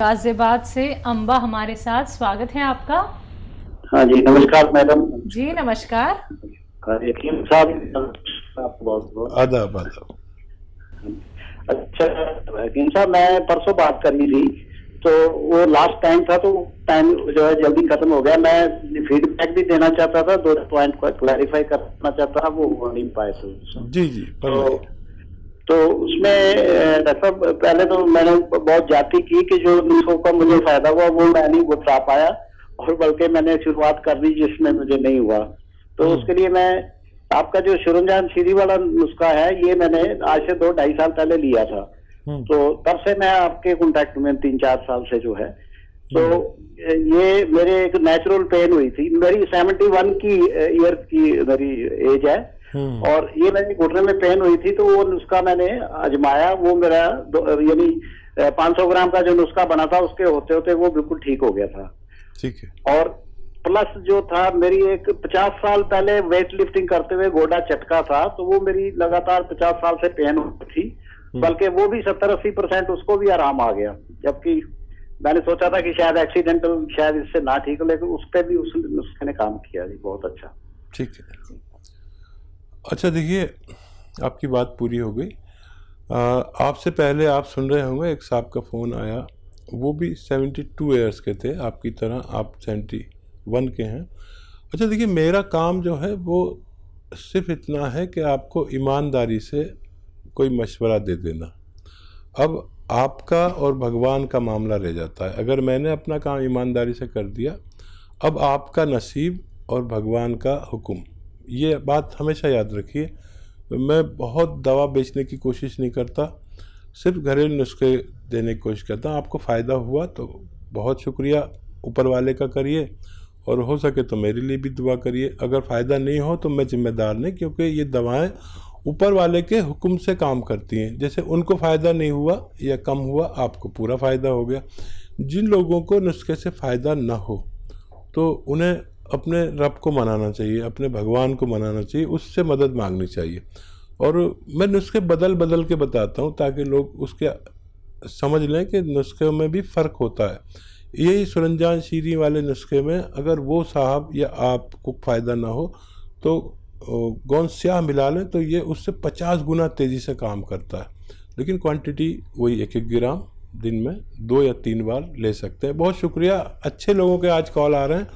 गाजियाबाद से अम्बा हमारे साथ, स्वागत है आपका। हाँ जी, नमस्कार मैडम। जी नमस्कार। यकीन साहब, आपको बहुत बहुत आदाब आदाब। अच्छा यकीन साहब, मैं परसों बात करनी थी तो वो लास्ट टाइम था, तो टाइम जो है जल्दी खत्म हो गया। मैं फीडबैक भी देना चाहता था, 2 पॉइंट को क्लैरिफाई करना चाहता था, वो हो नहीं पाए थे। जी तो उसमें डॉक्टर साहब, पहले तो मैंने बहुत जाती की कि जो नुस्खों का मुझे फायदा हुआ वो मैं नहीं बता पाया, और बल्कि मैंने शुरुआत कर दी जिसमें मुझे नहीं हुआ। तो उसके लिए मैं आपका जो शुरंजान सीरी वाला नुस्खा है, ये मैंने आज से 2-2.5 साल पहले लिया था। तो तब से मैं आपके कांटेक्ट में 3-4 साल से जो है, तो ये मेरे एक नेचुरल पेन हुई थी। मेरी 71 की ईयर की मेरी एज है, और ये मेरी घुटने में पेन हुई थी, तो वो नुस्खा मैंने आजमाया। वो मेरा यानी 500 ग्राम का जो नुस्खा बना था, उसके होते होते वो बिल्कुल ठीक हो गया था। ठीक है। और प्लस जो था, मेरी एक 50 साल पहले वेट लिफ्टिंग करते हुए गोडा चटका था, तो वो मेरी लगातार 50 साल से पेन होती थी, बल्कि वो भी 70-80% उसको भी आराम आ गया। जबकि मैंने सोचा था कि शायद एक्सीडेंटल, शायद इससे ना ठीक हो, लेकिन उस पर भी उस नुस्खे ने काम किया जी, बहुत अच्छा। ठीक है। अच्छा देखिए, आपकी बात पूरी हो गई। आपसे पहले आप सुन रहे होंगे, एक साहब का फ़ोन आया, वो भी 72 ईयर्स के थे, आपकी तरह आप 71 के हैं। अच्छा देखिए, मेरा काम जो है वो सिर्फ इतना है कि आपको ईमानदारी से कोई मशवरा दे देना। अब आपका और भगवान का मामला रह जाता है। अगर मैंने अपना काम ईमानदारी से कर दिया, अब आपका नसीब और भगवान का हुक्म, ये बात हमेशा याद रखिए। मैं बहुत दवा बेचने की कोशिश नहीं करता, सिर्फ घरेलू नुस्खे देने की कोशिश करता हूँ। आपको फ़ायदा हुआ तो बहुत शुक्रिया, ऊपर वाले का करिए, और हो सके तो मेरे लिए भी दुआ करिए। अगर फ़ायदा नहीं हो तो मैं जिम्मेदार नहीं, क्योंकि ये दवाएं ऊपर वाले के हुक्म से काम करती हैं। जैसे उनको फ़ायदा नहीं हुआ या कम हुआ, आपको पूरा फ़ायदा हो गया। जिन लोगों को नुस्खे से फ़ायदा ना हो तो उन्हें अपने रब को मनाना चाहिए, अपने भगवान को मनाना चाहिए, उससे मदद मांगनी चाहिए। और मैं नुस्खे बदल बदल के बताता हूँ ताकि लोग उसके समझ लें कि नुस्खे में भी फ़र्क होता है। यही सुरंजान शीरी वाले नुस्खे में अगर वो साहब या आपको फ़ायदा ना हो तो गोंद स्याह मिला लें, तो ये उससे 50 गुना तेज़ी से काम करता है। लेकिन क्वांटिटी वही 1-1 ग्राम दिन में 2 या 3 बार ले सकते हैं। बहुत शुक्रिया। अच्छे लोगों के आज कॉल आ रहे हैं,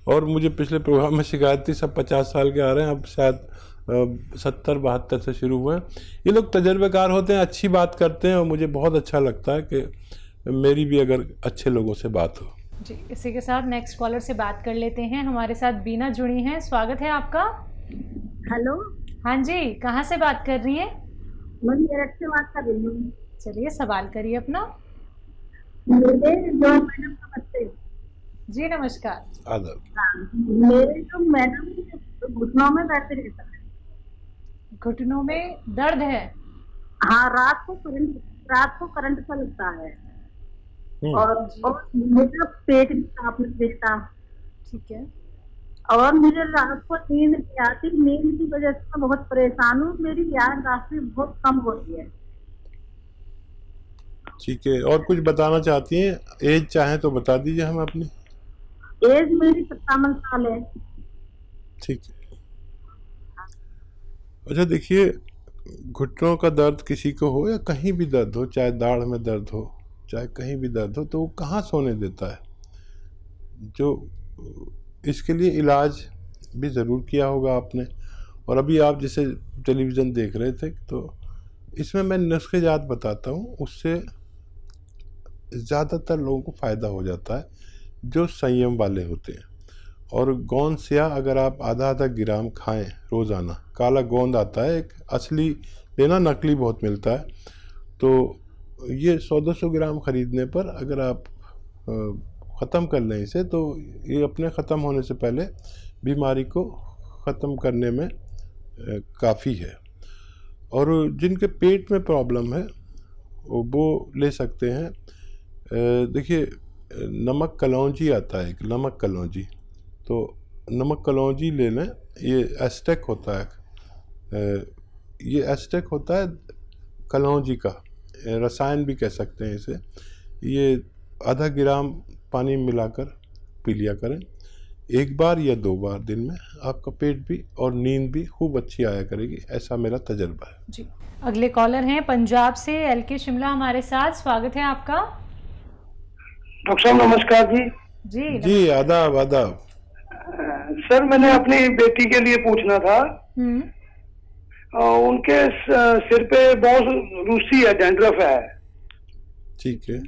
और मुझे पिछले प्रोग्राम में शिकायत थी सब 50 साल के आ रहे हैं, अब शायद 70-72 से शुरू हुए हैं। ये लोग तजर्बेकार होते हैं, अच्छी बात करते हैं, और मुझे बहुत अच्छा लगता है कि मेरी भी अगर अच्छे लोगों से बात हो। जी, इसी के साथ नेक्स्ट कॉलर से बात कर लेते हैं। हमारे साथ बीना जुड़ी हैं, स्वागत है आपका। हेलो। हाँ जी, कहाँ से बात कर रही हैं? मैं मेरठ से बात कर रही हूँ। चलिए सवाल करिए अपना। मेरे जो मैडम नमस्ते। जी नमस्कार। आदाब। हाँ, मेरे जो मैडम घुटनों में दर्द रहता है। घुटनों में दर्द है? हाँ, रात को करंट सा लगता है, और मेरा पेट भी साफ नहीं दिखता। ठीक है। और मुझे रात को नींद नहीं आती, नींद की वजह से मैं बहुत परेशान हूँ। मेरी याददाश्त भी बहुत कम होती है। ठीक है, और कुछ बताना चाहती हैं? एज चाहें तो बता दीजिए हम अपनी। एज मेरी 57 साल है। ठीक है। अच्छा देखिए, घुटनों का दर्द किसी को हो या कहीं भी दर्द हो, चाहे दाढ़ में दर्द हो, चाहे कहीं भी दर्द हो, तो वो कहाँ सोने देता है? जो इसके लिए इलाज भी ज़रूर किया होगा आपने, और अभी आप जैसे टेलीविज़न देख रहे थे, तो इसमें मैं नुस्खे जात बताता हूँ, उससे ज़्यादातर लोगों को फ़ायदा हो जाता है जो संयम वाले होते हैं। और गोंद स्याह अगर आप आधा ग्राम खाएं रोज़ाना, काला गोंद आता है एक, असली लेना, नकली बहुत मिलता है, तो ये 100-200 ग्राम ख़रीदने पर अगर आप ख़त्म कर लें इसे, तो ये अपने ख़त्म होने से पहले बीमारी को ख़त्म करने में काफ़ी है। और जिनके पेट में प्रॉब्लम है वो ले सकते हैं। देखिए, नमक कलौंजी आता है, एक नमक कलौंजी, तो नमक कलौंजी ले लें। ये एस्टेक होता है, ये एस्टेक होता है कलौंजी का, रसायन भी कह सकते हैं इसे। ये आधा ग्राम पानी मिलाकर पी लिया करें, 1 बार या 2 बार दिन में। आपका पेट भी और नींद भी खूब अच्छी आया करेगी, ऐसा मेरा तजर्बा है जी। अगले कॉलर हैं पंजाब से LK शिमला हमारे साथ, स्वागत है आपका। डॉक्टर साहब नमस्कार जी। जी आदाब आदाब। सर मैंने अपनी बेटी के लिए पूछना था। उनके सिर पे बहुत रूसी है, डैंड्रफ है। ठीक है।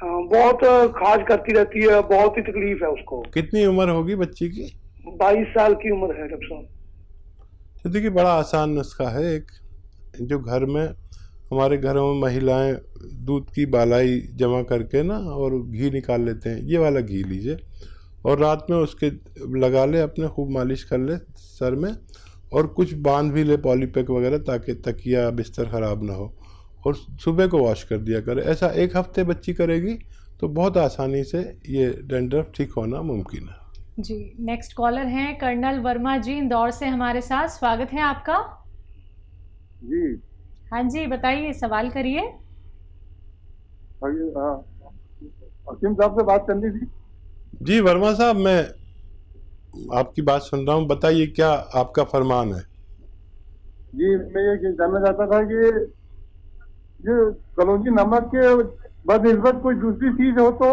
बहुत खाज करती रहती है, बहुत ही तकलीफ है उसको। कितनी उम्र होगी बच्ची की? 22 साल की उम्र है डॉक्टर साहब। तो देखिए बड़ा आसान नुस्खा है एक, जो घर में हमारे घरों में महिलाएं दूध की बालाई जमा करके ना और घी निकाल लेते हैं, ये वाला घी लीजिए और रात में उसके लगा ले, अपने खूब मालिश कर ले सर में, और कुछ बांध भी ले पॉलीपैक वगैरह, ताकि तकिया बिस्तर ख़राब ना हो, और सुबह को वॉश कर दिया करे। ऐसा 1 हफ्ते बच्ची करेगी तो बहुत आसानी से ये डैंड्रफ ठीक होना मुमकिन है। जी। नेक्स्ट कॉलर हैं कर्नल वर्मा जी इंदौर से हमारे साथ, स्वागत है आपका। जी हाँ जी, बताइए, सवाल करिए। हकीम साहब से बात करनी थी। जी वर्मा साहब, मैं आपकी बात सुन रहा हूँ, बताइए क्या आपका फरमान है। जी मैं ये जानना चाहता था कि ये कलौंजी नमक के बदनिस्बत कोई दूसरी चीज हो तो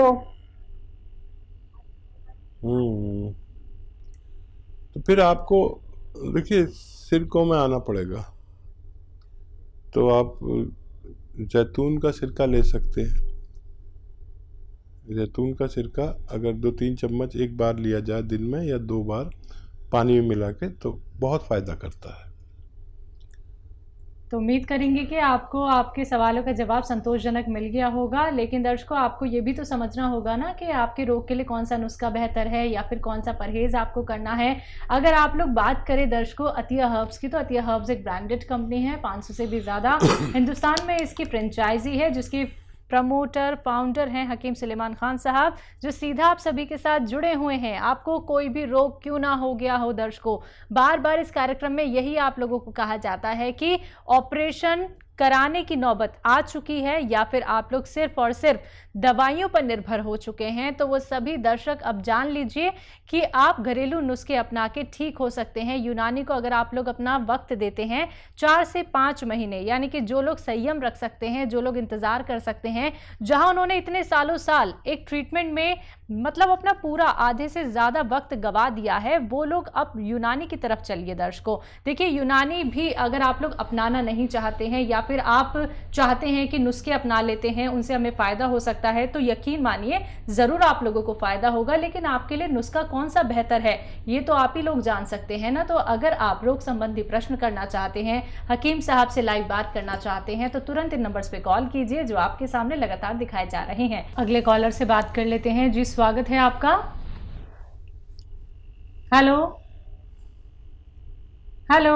फिर आपको देखिए सिरकों में आना पड़ेगा। तो आप जैतून का सिरका ले सकते हैं। जैतून का सिरका अगर 2-3 चम्मच 1 बार लिया जाए दिन में, या 2 बार पानी में मिला के, तो बहुत फ़ायदा करता है। तो उम्मीद करेंगे कि आपको आपके सवालों का जवाब संतोषजनक मिल गया होगा, लेकिन दर्शकों आपको ये भी तो समझना होगा ना कि आपके रोग के लिए कौन सा नुस्खा बेहतर है या फिर कौन सा परहेज़ आपको करना है। अगर आप लोग बात करें दर्शकों अतिया हर्ब्स की, तो अतिया हर्ब्स एक ब्रांडेड कंपनी है, 500 से भी ज़्यादा हिंदुस्तान में इसकी फ्रेंचाइजी है, जिसकी प्रमोटर फाउंडर हैं हकीम सुलेमान खान साहब, जो सीधा आप सभी के साथ जुड़े हुए हैं। आपको कोई भी रोग क्यों ना हो गया हो दर्शकों, बार बार इस कार्यक्रम में यही आप लोगों को कहा जाता है कि ऑपरेशन कराने की नौबत आ चुकी है या फिर आप लोग सिर्फ और सिर्फ दवाइयों पर निर्भर हो चुके हैं, तो वो सभी दर्शक अब जान लीजिए कि आप घरेलू नुस्खे अपना के ठीक हो सकते हैं। यूनानी को अगर आप लोग अपना वक्त देते हैं 4 से 5 महीने, यानी कि जो लोग संयम रख सकते हैं, जो लोग इंतजार कर सकते हैं, जहां उन्होंने इतने सालों साल एक ट्रीटमेंट में मतलब अपना पूरा आधे से ज़्यादा वक्त गवा दिया है, वो लोग अब यूनानी की तरफ चलिए दर्शकों। देखिए यूनानी भी अगर आप लोग अपनाना नहीं चाहते हैं या फिर आप चाहते हैं कि नुस्खे अपना लेते हैं, उनसे हमें फ़ायदा हो सकता है, तो यकीन मानिए ज़रूर आप लोगों को फ़ायदा होगा, लेकिन आपके लिए नुस्खा कौन सा बेहतर है ये तो आप ही लोग जान सकते हैं ना। तो अगर आप रोग संबंधी प्रश्न करना चाहते हैं, हकीम साहब से लाइव बात करना चाहते हैं, तो तुरंत इन नंबर्स पे कॉल कीजिए जो आपके सामने लगातार दिखाए जा रहे हैं। अगले कॉलर से बात कर लेते हैं। जी स्वागत है आपका। हेलो हेलो,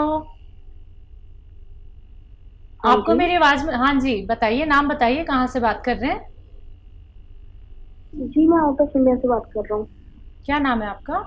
आपको मेरी आवाज में? हाँ जी बताइए, नाम बताइए, कहाँ से बात कर रहे हैं? जी मैं आउट ऑफ इंडिया से बात कर रहा हूँ। क्या नाम है आपका?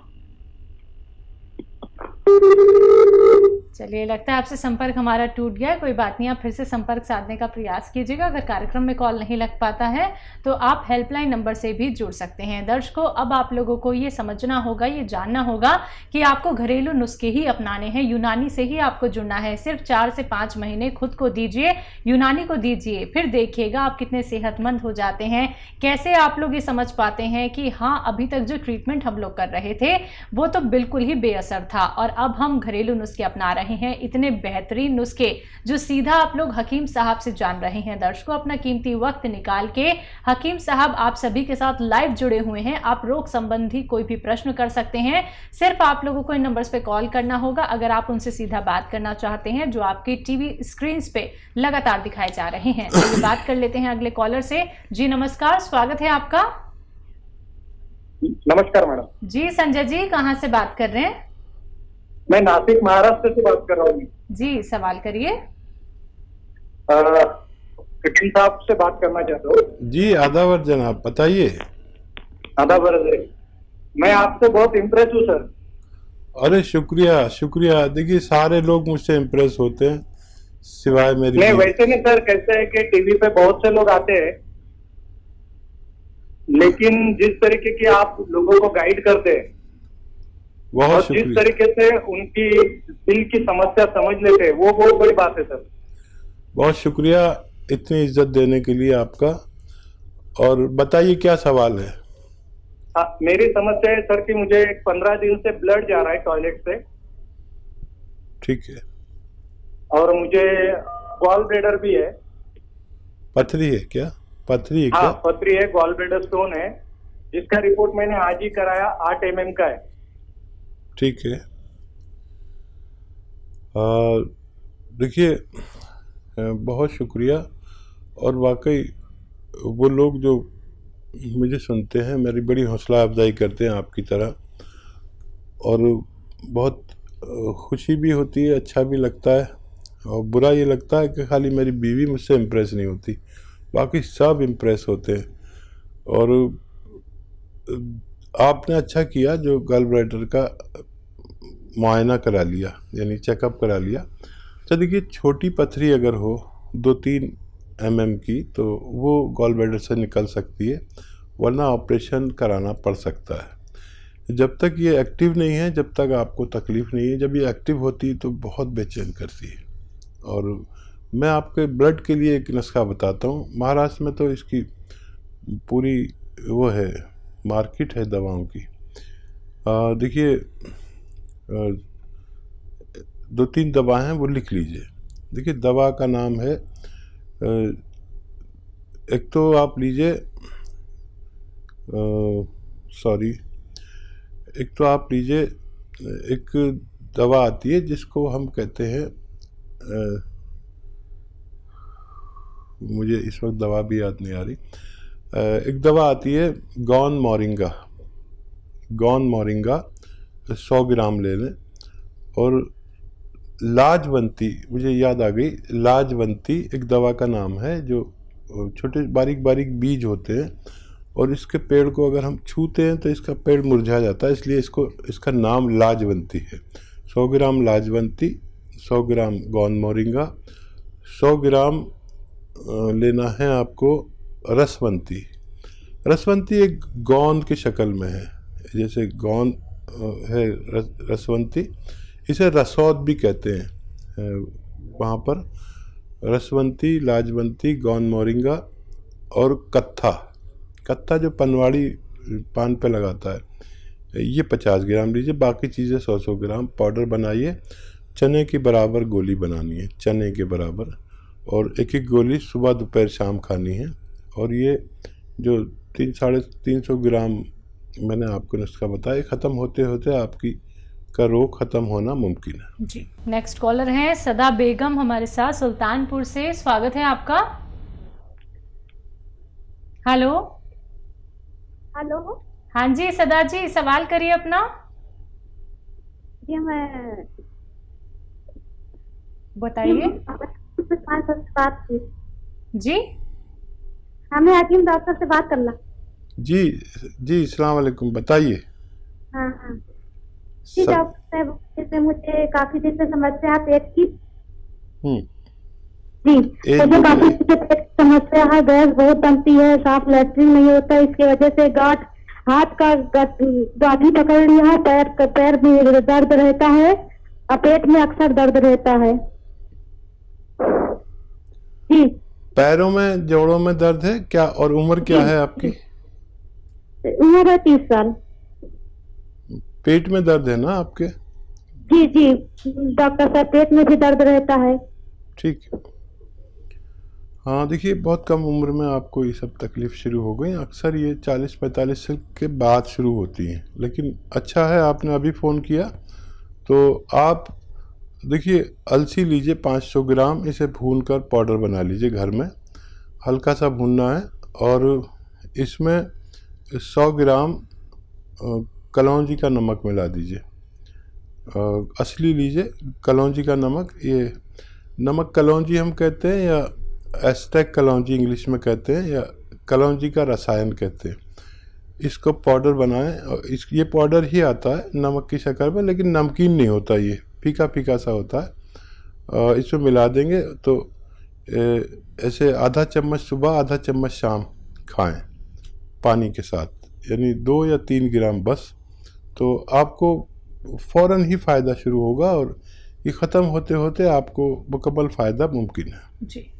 चलिए, लगता है आपसे संपर्क हमारा टूट गया है। कोई बात नहीं, आप फिर से संपर्क साधने का प्रयास कीजिएगा। अगर कार्यक्रम में कॉल नहीं लग पाता है तो आप हेल्पलाइन नंबर से भी जुड़ सकते हैं। दर्शकों अब आप लोगों को ये समझना होगा, ये जानना होगा कि आपको घरेलू नुस्खे ही अपनाने हैं, यूनानी से ही आपको जुड़ना है। सिर्फ 4 से 5 महीने खुद को दीजिए, यूनानी को दीजिए, फिर देखिएगा आप कितने सेहतमंद हो जाते हैं। कैसे आप लोग ये समझ पाते हैं कि हाँ अभी तक जो ट्रीटमेंट हम लोग कर रहे थे वो तो बिल्कुल ही बेअसर था और अब हम घरेलू नुस्खे अपना रहे हैं, इतने बेहतरीन नुस्खे जो सीधा आप लोग हकीम साहब से जान रहे हैं। दर्शकों अपना कीमती वक्त निकाल के हकीम साहब आप सभी के साथ लाइव जुड़े हुए हैं। आप रोग संबंधी कोई भी प्रश्न कर सकते हैं, सिर्फ आप लोगों को इन नंबर्स पे कॉल करना होगा अगर आप उनसे सीधा बात करना चाहते हैं, जो आपके टीवी स्क्रीन पे लगातार दिखाए जा रहे हैं। तो बात कर लेते हैं अगले कॉलर से। जी नमस्कार, स्वागत है आपका। नमस्कार मैडम। जी संजय जी, कहाँ से बात कर रहे हैं? मैं नासिक महाराष्ट्र से बात कर रहा हूँ। जी सवाल करिए। हकीम साहब से बात करना चाहता हूँ। जी आदावर जनाब, बताइए। आदावर, मैं आपसे बहुत इम्प्रेस हूँ सर। अरे शुक्रिया शुक्रिया। देखिए सारे लोग मुझसे इम्प्रेस होते हैं सिवाय मेरी। नहीं वैसे नहीं सर, कैसे है कि टीवी पे बहुत से लोग आते हैं लेकिन जिस तरीके की आप लोगों को गाइड करते हैं और बहुत जिस शुक्रिया, तरीके से उनकी दिल की समस्या समझ लेते हैं, वो बहुत बड़ी बात है सर। बहुत शुक्रिया इतनी इज्जत देने के लिए आपका। और बताइए क्या सवाल है? हाँ, मेरी समस्या है सर कि मुझे 15 दिन से ब्लड जा रहा है टॉयलेट से, ठीक है। और मुझे गॉल ब्लैडर भी है। पथरी है क्या? पथरी है हाँ, क्या? पथरी है, गॉल ब्लैडर स्टोन है, जिसका रिपोर्ट मैंने आज ही कराया, 8 mm का है। ठीक है। देखिए, बहुत शुक्रिया। और वाकई वो लोग जो मुझे सुनते हैं मेरी बड़ी हौसला अफजाई करते हैं आपकी तरह, और बहुत खुशी भी होती है, अच्छा भी लगता है। और बुरा ये लगता है कि खाली मेरी बीवी मुझसे इम्प्रेस नहीं होती, बाकी सब इम्प्रेस होते हैं। और आपने अच्छा किया जो गॉल ब्लैडर का मुआयना करा लिया, यानी चेकअप करा लिया। तो देखिए, छोटी पथरी अगर हो 2-3 mm की तो वो गॉल ब्लैडर से निकल सकती है, वरना ऑपरेशन कराना पड़ सकता है। जब तक ये एक्टिव नहीं है, जब तक आपको तकलीफ़ नहीं है, जब ये एक्टिव होती है तो बहुत बेचैन करती है। और मैं आपके ब्लड के लिए एक नुस्खा बताता हूँ। महाराष्ट्र में तो इसकी पूरी वो है, मार्केट है दवाओं की। देखिए, 2-3 दवा हैं, वो लिख लीजिए। देखिए, दवा का नाम है, एक तो आप लीजिए, सॉरी, एक तो आप लीजिए, एक दवा आती है जिसको हम कहते हैं, मुझे इस वक्त दवा भी याद नहीं आ रही। एक दवा आती है गौन मोरिंगा। गौन मोरिंगा 100 ग्राम ले लें। और लाजवंती, मुझे याद आ गई, लाजवंती एक दवा का नाम है, जो छोटे बारीक बारीक बीज होते हैं, और इसके पेड़ को अगर हम छूते हैं तो इसका पेड़ मुरझा जाता है, इसलिए इसका नाम लाजवंती है। 100 ग्राम लाजवंती, 100 ग्राम गौन मोरिंगा, 100 ग्राम लेना है आपको रसवंती। रसवंती एक गोंद की शक्ल में है, जैसे गोंद है रसवंती, इसे रसौद भी कहते हैं वहाँ पर। रसवंती, लाजवंती, गौन मोरिंगा और कत्था जो पनवाड़ी पान पे लगाता है, ये 50 ग्राम लीजिए। बाकी चीज़ें 100-100 ग्राम पाउडर बनाइए। चने की बराबर गोली बनानी है, चने के बराबर, और एक एक गोली सुबह दोपहर शाम खानी है। और ये जो 300-350 ग्राम मैंने आपको नुस्खा बताया, ख़त्म होते होते आपकी का रोग ख़त्म होना मुमकिन है। जी, नेक्स्ट कॉलर हैं सदा बेगम हमारे साथ सुल्तानपुर से। स्वागत है आपका। Hello hello. हाँ जी सदा जी, सवाल करिए अपना। जी मैं बताइए बात की जी। हमें हकीम डॉक्टर से बात करना। जी जी, अस्सलाम वालेकुम, बताइए। हाँ हाँ जी डॉक्टर साहब, जैसे मुझे काफी दिन से समस्या है पेट की। जी, मुझे काफी दिन से पेट की समस्या है, गैस बहुत बनती है, साफ लैट्रिन नहीं होता, इसकी वजह से गांठ, हाथ का गांठी पकड़ लिया है, पैर में दर्द रहता है और पेट में अक्सर दर्द रहता है। जी, पैरों में, जोड़ों में दर्द है क्या? और उम्र क्या है आपकी? उम्र है 30 साल। पेट में दर्द है ना आपके? जी जी डॉक्टर साहब, पेट में भी दर्द रहता है। ठीक है। हाँ देखिए, बहुत कम उम्र में आपको ये सब तकलीफ शुरू हो गई। अक्सर ये 40-45 के बाद शुरू होती हैं, लेकिन अच्छा है आपने अभी फ़ोन किया। तो आप देखिए, अलसी लीजिए 500 ग्राम, इसे भून कर पाउडर बना लीजिए घर में, हल्का सा भूनना है। और इसमें 100 ग्राम कलौंजी का नमक मिला दीजिए, असली लीजिए कलौंजी का नमक। ये नमक कलौंजी हम कहते हैं, या एस्टेक कलौंजी इंग्लिश में कहते हैं, या कलौंजी का रसायन कहते हैं। इसको पाउडर बनाएं, और ये पाउडर ही आता है नमक की शक्ल में, लेकिन नमकीन नहीं होता, ये फीका फीका सा होता है। इसमें मिला देंगे तो ऐसे आधा चम्मच सुबह, आधा चम्मच शाम खाएं पानी के साथ, यानी 2 या 3 ग्राम बस, तो आपको फ़ौरन ही फ़ायदा शुरू होगा और ये ख़त्म होते होते आपको मुकम्मल फ़ायदा मुमकिन है। जी।